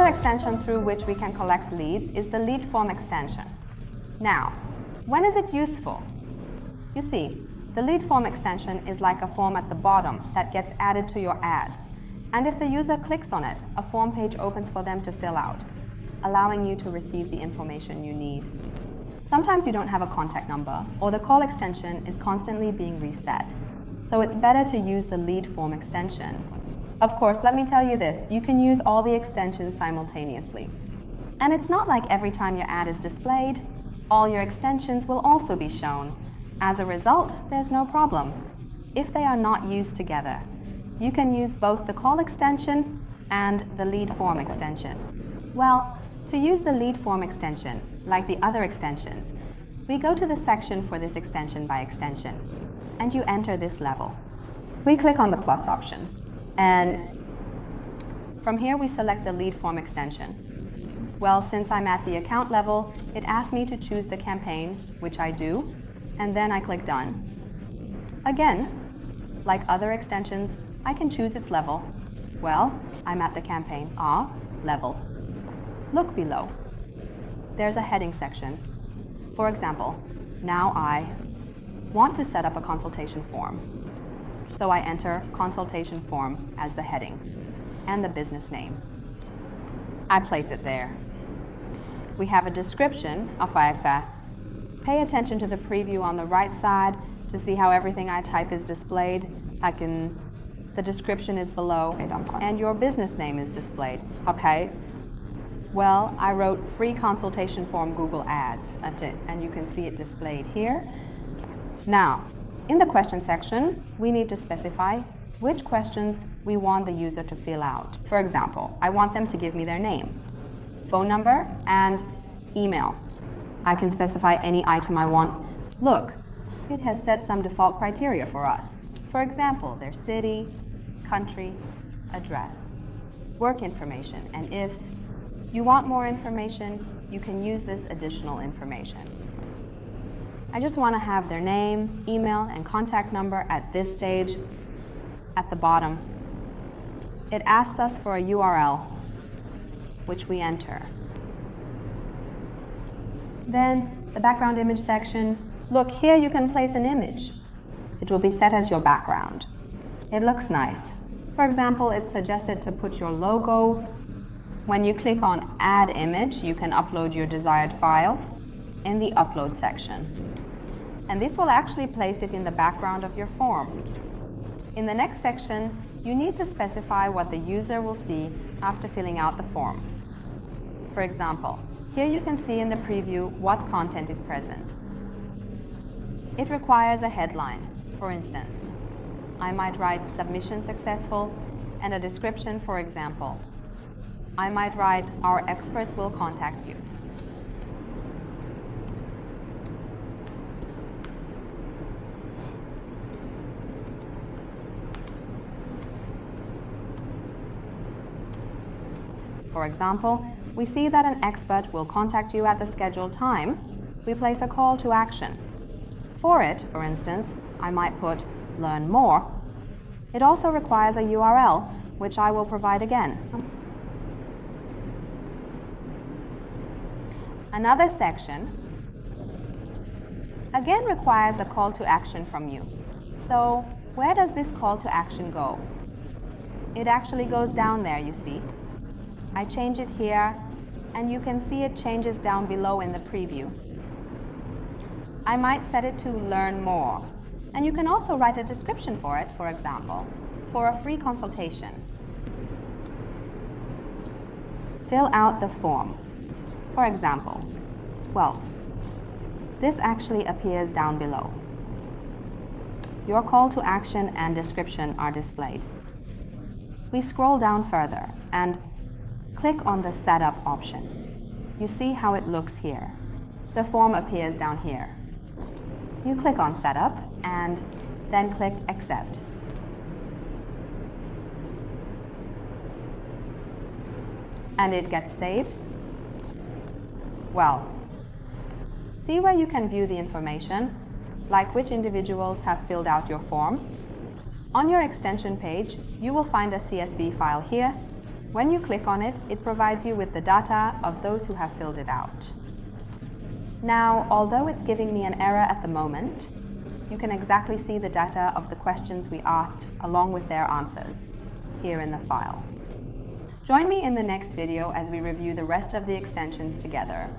extension through which we can collect leads is the lead form extension. Now, when is it useful? You see, the lead form extension is like a form at the bottom that gets added to your ads. And if the user clicks on it, a form page opens for them to fill out, allowing you to receive the information you need. Sometimes you don't have a contact number, or the call extension is constantly being reset. So it's better to use the lead form extension. Of course, let me tell you this, you can use all the extensions simultaneously. And it's not like every time your ad is displayed, all your extensions will also be shown. As a result, there's no problem. If they are not used together, you can use both the call extension and the lead form extension. Well, to use the lead form extension, like the other extensions, we go to the section for this extension by extension, and you enter this level. We click on the plus option, and from here we select the lead form extension. Well, since I'm at the account level, it asks me to choose the campaign, which I do, and then I click Done. Again, like other extensions, I can choose its level. Well, I'm at the campaign R level. Look below. There's a heading section. For example, now I want to set up a consultation form. So I enter consultation form as the heading and the business name. I place it there. We have a description of IFA. Pay attention to the preview on the right side to see how everything I type is displayed. The description is below, and your business name is displayed. Okay. Well, I wrote free consultation form Google Ads, and you can see it displayed here. Now, in the question section, we need to specify which questions we want the user to fill out. For example, I want them to give me their name, phone number, and email. I can specify any item I want. Look, it has set some default criteria for us. For example, their city, country, address, work information, and if you want more information, you can use this additional information. I just want to have their name, email, and contact number at this stage. At the bottom, it asks us for a URL, which we enter. Then the background image section. Look, here you can place an image. It will be set as your background. It looks nice. For example, it's suggested to put your logo. When you click on Add Image, you can upload your desired file in the Upload section. And this will actually place it in the background of your form. In the next section, you need to specify what the user will see after filling out the form. For example, here you can see in the preview what content is present. It requires a headline. For instance, I might write submission successful and a description, for example. I might write our experts will contact you. For example, we see that an expert will contact you at the scheduled time. We place a call to action. For it, for instance, I might put learn more. It also requires a URL, which I will provide again. Another section again requires a call to action from you. So where does this call to action go? It actually goes down there, you see. I change it here, and you can see it changes down below in the preview. I might set it to learn more, and you can also write a description for it, for example, for a free consultation. Fill out the form. For example, well, this actually appears down below. Your call to action and description are displayed. We scroll down further and click on the Setup option. You see how it looks here. The form appears down here. You click on Setup and then click Accept. And it gets saved. Well, see where you can view the information, like which individuals have filled out your form. On your extension page, you will find a CSV file here, When you click on it, it provides you with the data of those who have filled it out. Now, although it's giving me an error at the moment, you can exactly see the data of the questions we asked along with their answers here in the file. Join me in the next video as we review the rest of the extensions together.